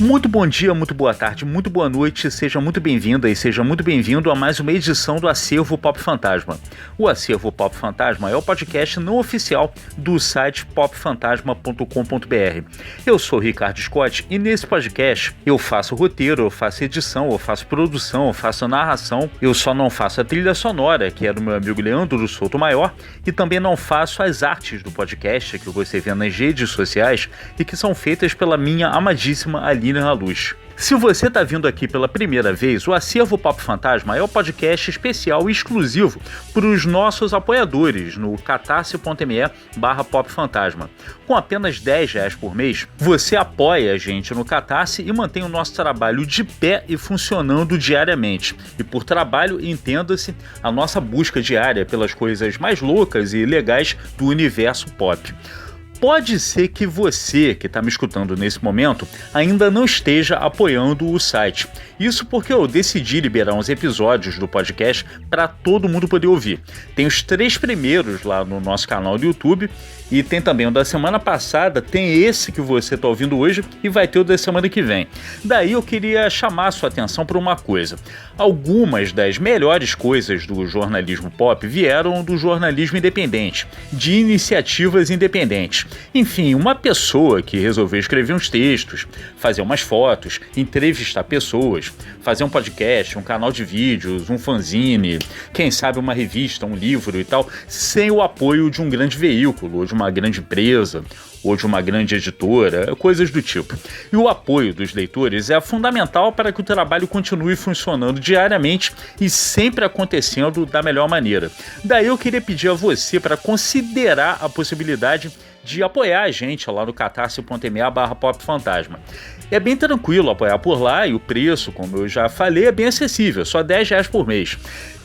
Muito bom dia, muito boa tarde, muito boa noite, seja muito bem-vinda e seja muito bem-vindo a mais uma edição do Acervo Pop Fantasma. O Acervo Pop Fantasma é o podcast não oficial do site popfantasma.com.br. Eu sou o Ricardo Scott e nesse podcast eu faço roteiro, eu faço edição, eu faço produção, eu faço narração, eu só não faço a trilha sonora, que é do meu amigo Leandro Souto Maior, e também não faço as artes do podcast que você vê nas redes sociais e que são feitas pela minha amadíssima Aline Haluz. Se você está vindo aqui pela primeira vez, o Acervo Pop Fantasma é o podcast especial e exclusivo para os nossos apoiadores no catarse.me/popfantasma. Com apenas R$10 por mês, você apoia a gente no Catarse e mantém o nosso trabalho de pé e funcionando diariamente. E por trabalho, entenda-se a nossa busca diária pelas coisas mais loucas e legais do universo pop. Pode ser que você, que está me escutando nesse momento, ainda não esteja apoiando o site. Isso porque eu decidi liberar uns episódios do podcast para todo mundo poder ouvir. Tem os 3 primeiros lá no nosso canal do YouTube e tem também o da semana passada, tem esse que você está ouvindo hoje e vai ter o da semana que vem. Daí eu queria chamar a sua atenção para uma coisa. Algumas das melhores coisas do jornalismo pop vieram do jornalismo independente, de iniciativas independentes. Enfim, uma pessoa que resolveu escrever uns textos, fazer umas fotos, entrevistar pessoas, fazer um podcast, um canal de vídeos, um fanzine, quem sabe uma revista, um livro e tal, sem o apoio de um grande veículo, ou de uma grande empresa, ou de uma grande editora, coisas do tipo. E o apoio dos leitores é fundamental para que o trabalho continue funcionando diariamente e sempre acontecendo da melhor maneira. Daí eu queria pedir a você para considerar a possibilidade de apoiar a gente lá no catarse.me/popfantasma. É bem tranquilo apoiar por lá e o preço, como eu já falei, é bem acessível, só R$10 por mês.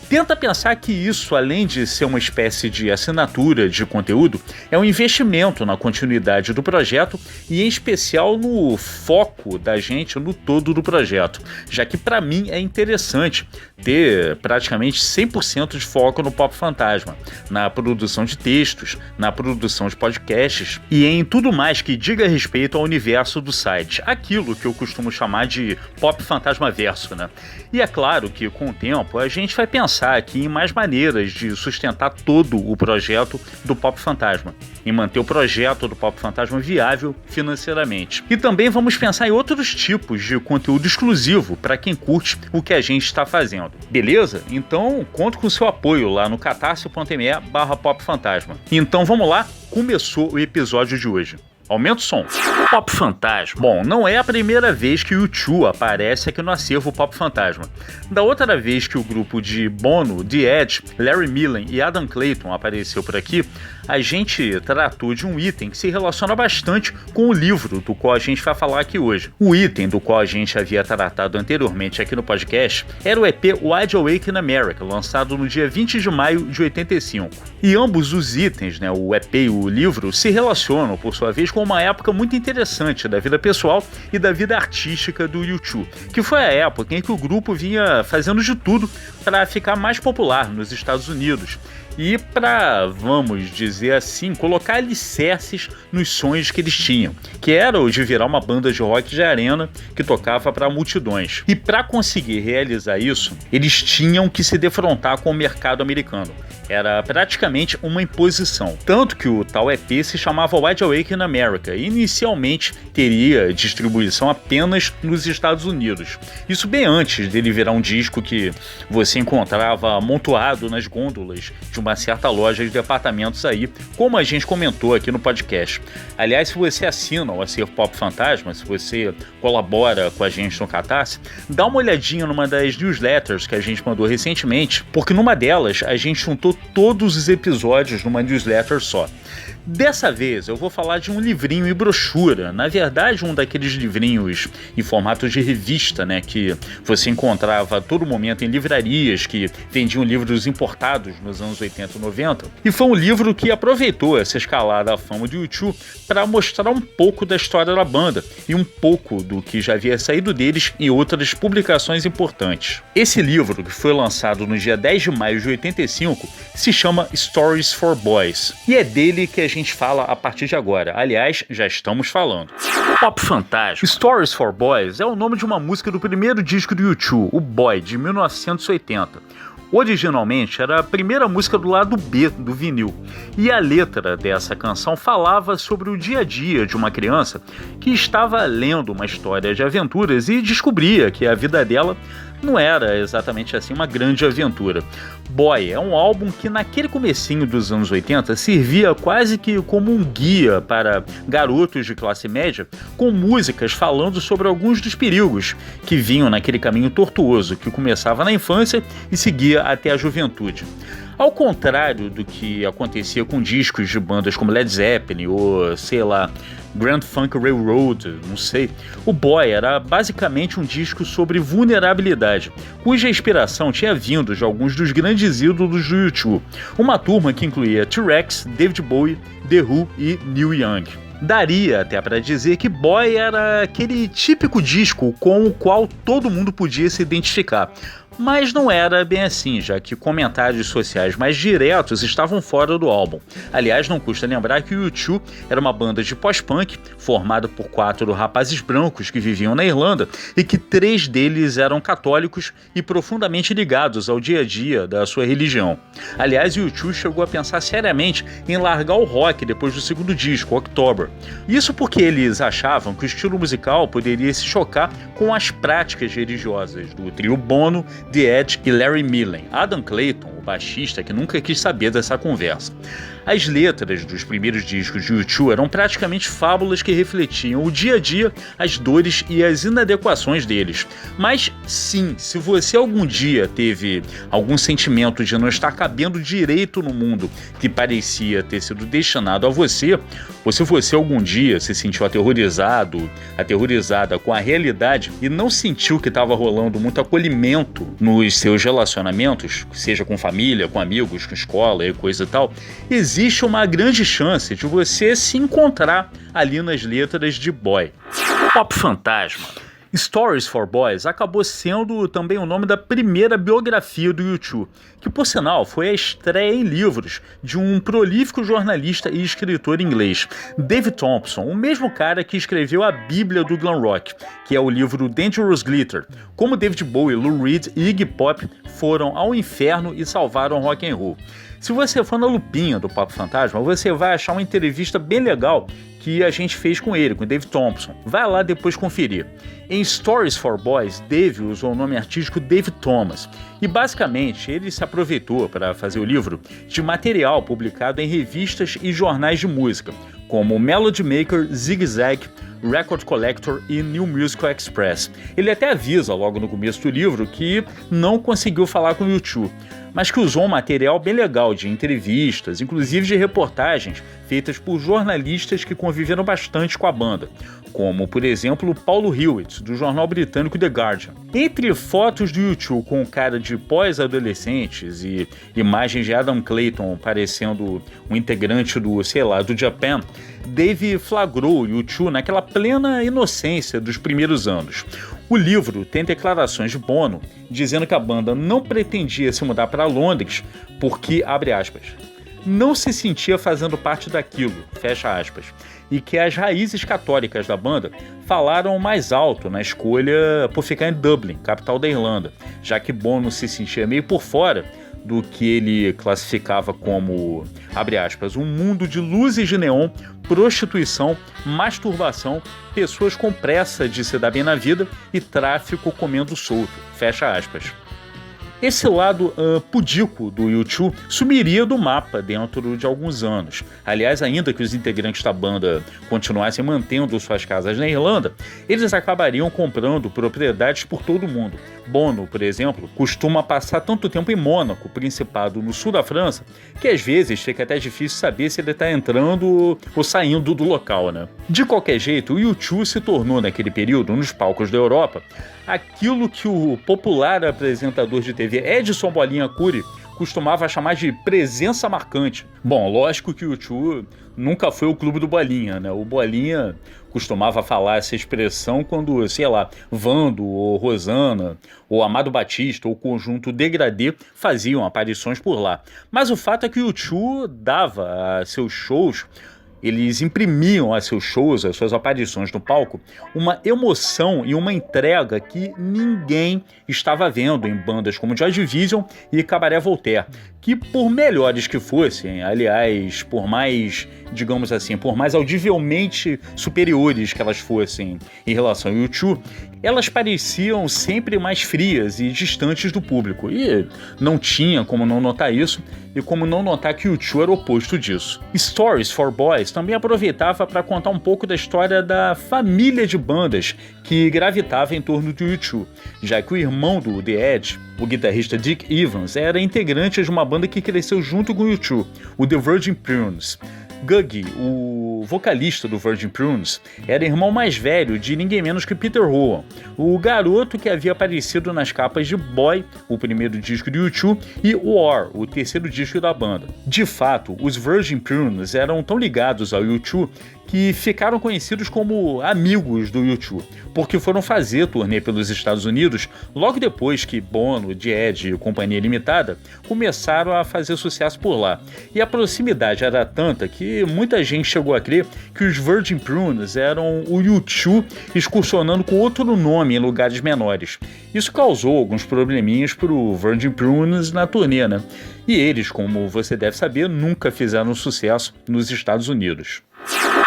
Tenta pensar que isso, além de ser uma espécie de assinatura de conteúdo, é um investimento na continuidade do projeto e, em especial, no foco da gente no todo do projeto, já que, para mim, é interessante ter praticamente 100% de foco no Pop Fantasma, na produção de textos, na produção de podcasts e em tudo mais que diga respeito ao universo do site, aquilo que eu costumo chamar de Pop Fantasma Verso, né? E é claro que, com o tempo, a gente vai pensar aqui em mais maneiras de sustentar todo o projeto do Pop Fantasma, em manter o projeto do Pop Fantasma viável financeiramente. E também vamos pensar em outros tipos de conteúdo exclusivo para quem curte o que a gente está fazendo. Beleza? Então, conto com o seu apoio lá no catarse.me/popfantasma. Então vamos lá, começou o episódio de hoje. Aumenta o som. Pop Fantasma. Bom, não é a primeira vez que o U2 aparece aqui no Acervo Pop Fantasma. Da outra vez que o grupo de Bono, The Edge, Larry Mullen e Adam Clayton apareceu por aqui, a gente tratou de um item que se relaciona bastante com o livro do qual a gente vai falar aqui hoje. O item do qual a gente havia tratado anteriormente aqui no podcast era o EP Wide Awake in America, lançado no dia 20 de maio de 85. E ambos os itens, o EP e o livro, se relacionam, por sua vez, com uma época muito interessante da vida pessoal e da vida artística do U2, que foi a época em que o grupo vinha fazendo de tudo para ficar mais popular nos Estados Unidos e para, vamos dizer assim, colocar alicerces nos sonhos que eles tinham, que era o de virar uma banda de rock de arena que tocava para multidões. E para conseguir realizar isso, eles tinham que se defrontar com o mercado americano. Era praticamente uma imposição. Tanto que o tal EP se chamava Wide Awake in America e inicialmente teria distribuição apenas nos Estados Unidos. Isso bem antes dele virar um disco que você encontrava amontoado nas gôndolas de uma certa loja de departamentos aí, como a gente comentou aqui no podcast. Aliás, se você assina o Acervo Pop Fantasma, se você colabora com a gente no Catarse, dá uma olhadinha numa das newsletters que a gente mandou recentemente, porque numa delas a gente juntou todos os episódios numa newsletter só. Dessa vez eu vou falar de um livrinho e brochura, na verdade um daqueles livrinhos em formato de revista, que você encontrava a todo momento em livrarias que vendiam livros importados nos anos 80 e 90, e foi um livro que aproveitou essa escalada à fama de U2 para mostrar um pouco da história da banda e um pouco do que já havia saído deles em outras publicações importantes. Esse livro, que foi lançado no dia 10 de maio de 85, se chama Stories for Boys, e é dele que a gente fala a partir de agora. Aliás, Aliás, já estamos falando. Pop Fantasma. Stories for Boys é o nome de uma música do primeiro disco do U2, o Boy, de 1980. Originalmente era a primeira música do lado B do vinil, e a letra dessa canção falava sobre o dia a dia de uma criança que estava lendo uma história de aventuras e descobria que a vida dela não era exatamente assim uma grande aventura. Boy é um álbum que naquele comecinho dos anos 80 servia quase que como um guia para garotos de classe média, com músicas falando sobre alguns dos perigos que vinham naquele caminho tortuoso que começava na infância e seguia até a juventude. Ao contrário do que acontecia com discos de bandas como Led Zeppelin ou, sei lá, Grand Funk Railroad, não sei, o Boy era basicamente um disco sobre vulnerabilidade, cuja inspiração tinha vindo de alguns dos grandes ídolos do U2, uma turma que incluía T-Rex, David Bowie, The Who e Neil Young. Daria até para dizer que Boy era aquele típico disco com o qual todo mundo podia se identificar. Mas não era bem assim, já que comentários sociais mais diretos estavam fora do álbum. Aliás, não custa lembrar que o U2 era uma banda de pós-punk formada por 4 rapazes brancos que viviam na Irlanda e que 3 deles eram católicos e profundamente ligados ao dia a dia da sua religião. Aliás, o U2 chegou a pensar seriamente em largar o rock depois do segundo disco, October. Isso porque eles achavam que o estilo musical poderia se chocar com as práticas religiosas do trio Bono, The Edge e Larry Millen. Adam Clayton, o baixista, que nunca quis saber dessa conversa. As letras dos primeiros discos de U2 eram praticamente fábulas que refletiam o dia a dia, as dores e as inadequações deles. Mas sim, se você algum dia teve algum sentimento de não estar cabendo direito no mundo que parecia ter sido destinado a você, ou se você algum dia se sentiu aterrorizada com a realidade e não sentiu que estava rolando muito acolhimento nos seus relacionamentos, seja com família, com amigos, com escola e coisa e tal, existe uma grande chance de você se encontrar ali nas letras de Boy. Pop Fantasma. Stories for Boys acabou sendo também o nome da primeira biografia do U2, que por sinal foi a estreia em livros de um prolífico jornalista e escritor inglês, David Thompson, o mesmo cara que escreveu a Bíblia do glam rock, que é o livro Dangerous Glitter, como David Bowie, Lou Reed e Iggy Pop foram ao inferno e salvaram rock and roll. Se você for na lupinha do Pop Fantasma, você vai achar uma entrevista bem legal que a gente fez com ele, com o Dave Thompson. Vai lá depois conferir. Em Stories for Boys, Dave usou o nome artístico Dave Thomas e basicamente ele se aproveitou para fazer o livro de material publicado em revistas e jornais de música, como Melody Maker, Zig Zag, Record Collector e New Musical Express. Ele até avisa logo no começo do livro que não conseguiu falar com o U2, mas que usou um material bem legal de entrevistas, inclusive de reportagens feitas por jornalistas que conviveram bastante com a banda, como, por exemplo, Paulo Hewitt, do jornal britânico The Guardian. Entre fotos do U2 com cara de pós-adolescentes e imagens de Adam Clayton parecendo um integrante do Japan, Dave flagrou o U2 naquela plena inocência dos primeiros anos. O livro tem declarações de Bono dizendo que a banda não pretendia se mudar para Londres porque, abre aspas, não se sentia fazendo parte daquilo, fecha aspas, e que as raízes católicas da banda falaram mais alto na escolha por ficar em Dublin, capital da Irlanda, já que Bono se sentia meio por fora do que ele classificava como, abre aspas, um mundo de luzes de neon, prostituição, masturbação, pessoas com pressa de se dar bem na vida e tráfico comendo solto, fecha aspas. Esse lado pudico do U2 sumiria do mapa dentro de alguns anos. Aliás, ainda que os integrantes da banda continuassem mantendo suas casas na Irlanda, eles acabariam comprando propriedades por todo o mundo. Bono, por exemplo, costuma passar tanto tempo em Mônaco, principado no sul da França, que às vezes fica até difícil saber se ele está entrando ou saindo do local, né? De qualquer jeito, o U2 se tornou naquele período, nos palcos da Europa, aquilo que o popular apresentador de TV Edson Bolinha Cury costumava chamar de presença marcante. Bom, lógico que o U2 nunca foi o clube do Bolinha, né? O Bolinha costumava falar essa expressão quando, sei lá, Vando ou Rosana ou Amado Batista ou o conjunto Degradê faziam aparições por lá. Mas o fato é que o U2 dava a seus shows Eles imprimiam a seus shows, às suas aparições no palco, uma emoção e uma entrega que ninguém estava vendo em bandas como Joy Division e Cabaret Voltaire, que por melhores que fossem, aliás, por mais, digamos assim, por mais audivelmente superiores que elas fossem em relação ao U2, elas pareciam sempre mais frias e distantes do público, e não tinha como não notar isso, e como não notar que o U2 era o oposto disso. Stories for Boys também aproveitava para contar um pouco da história da família de bandas que gravitava em torno do U2, já que o irmão do The Edge, o guitarrista Dick Evans, era integrante de uma banda que cresceu junto com o U2, o The Virgin Prunes. Guggy, o vocalista do Virgin Prunes, era irmão mais velho de ninguém menos que Peter Howan, o garoto que havia aparecido nas capas de Boy, o primeiro disco de U2, e War, o terceiro disco da banda. De fato, os Virgin Prunes eram tão ligados ao U2 que ficaram conhecidos como amigos do U2, porque foram fazer turnê pelos Estados Unidos logo depois que Bono, The Edge e Companhia Limitada começaram a fazer sucesso por lá. E a proximidade era tanta que muita gente chegou a crer que os Virgin Prunes eram o U2 excursionando com outro nome em lugares menores. Isso causou alguns probleminhas para o Virgin Prunes na turnê, né? E eles, como você deve saber, nunca fizeram sucesso nos Estados Unidos.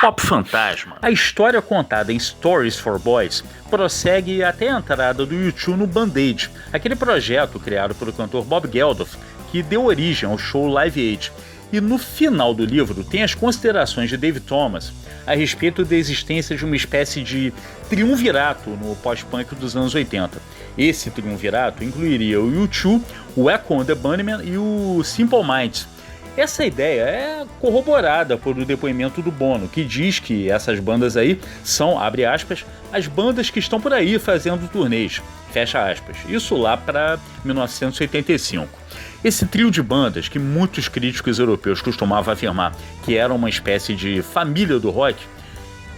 Pop Fantasma. A história contada em Stories for Boys prossegue até a entrada do U2 no Band-Aid, aquele projeto criado pelo cantor Bob Geldof que deu origem ao show Live Aid. E no final do livro tem as considerações de Dave Thomas a respeito da existência de uma espécie de triunvirato no pós-punk dos anos 80. Esse triunvirato incluiria o U2, o Echo and the Bunnymen e o Simple Minds. Essa ideia é corroborada por o depoimento do Bono, que diz que essas bandas aí são, abre aspas, as bandas que estão por aí fazendo turnês, fecha aspas. Isso lá para 1985. Esse trio de bandas, que muitos críticos europeus costumavam afirmar que era uma espécie de família do rock,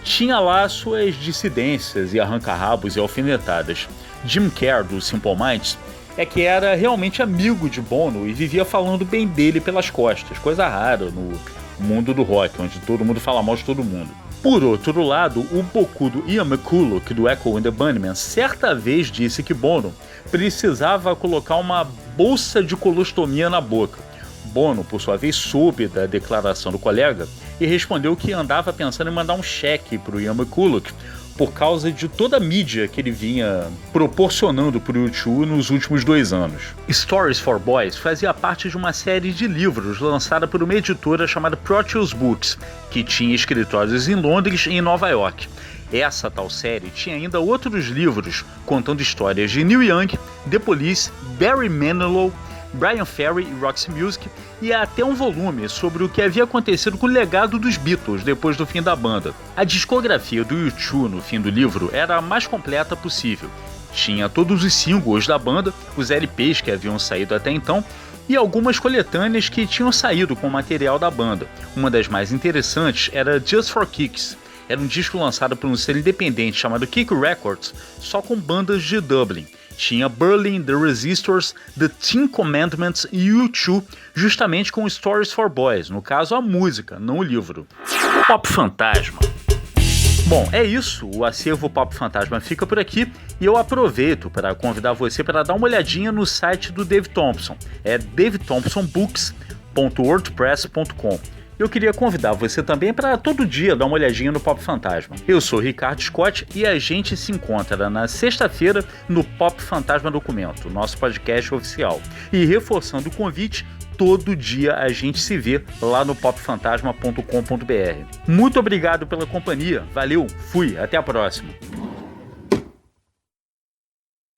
tinha lá suas dissidências e arranca-rabos e alfinetadas. Jim Kerr, do Simple Minds, é que era realmente amigo de Bono e vivia falando bem dele pelas costas, coisa rara no mundo do rock, onde todo mundo fala mal de todo mundo. Por outro lado, o bocudo Ian McCulloch, do Echo and the Bunnymen, certa vez disse que Bono precisava colocar uma bolsa de colostomia na boca. Bono, por sua vez, soube da declaração do colega e respondeu que andava pensando em mandar um cheque para o Ian McCulloch por causa de toda a mídia que ele vinha proporcionando para o U2 nos últimos 2 anos. Stories for Boys fazia parte de uma série de livros lançada por uma editora chamada Proteus Books, que tinha escritórios em Londres e em Nova York. Essa tal série tinha ainda outros livros contando histórias de Neil Young, The Police, Barry Manilow, Brian Ferry e Roxy Music, e até um volume sobre o que havia acontecido com o legado dos Beatles depois do fim da banda. A discografia do U2 no fim do livro era a mais completa possível. Tinha todos os singles da banda, os LPs que haviam saído até então, e algumas coletâneas que tinham saído com o material da banda. Uma das mais interessantes era Just for Kicks. Era um disco lançado por um selo independente chamado Kick Records, só com bandas de Dublin. Tinha Berlin, The Resistors, The Ten Commandments e U2, justamente com Stories for Boys, no caso a música, não o livro. Pop Fantasma. Bom, é isso, o acervo Pop Fantasma fica por aqui e eu aproveito para convidar você para dar uma olhadinha no site do Dave Thompson, é davethompsonbooks.wordpress.com. Eu queria convidar você também para todo dia dar uma olhadinha no Pop Fantasma. Eu sou o Ricardo Scott e a gente se encontra na sexta-feira no Pop Fantasma Documento, nosso podcast oficial. E reforçando o convite, todo dia a gente se vê lá no popfantasma.com.br. Muito obrigado pela companhia, valeu, fui, até a próxima.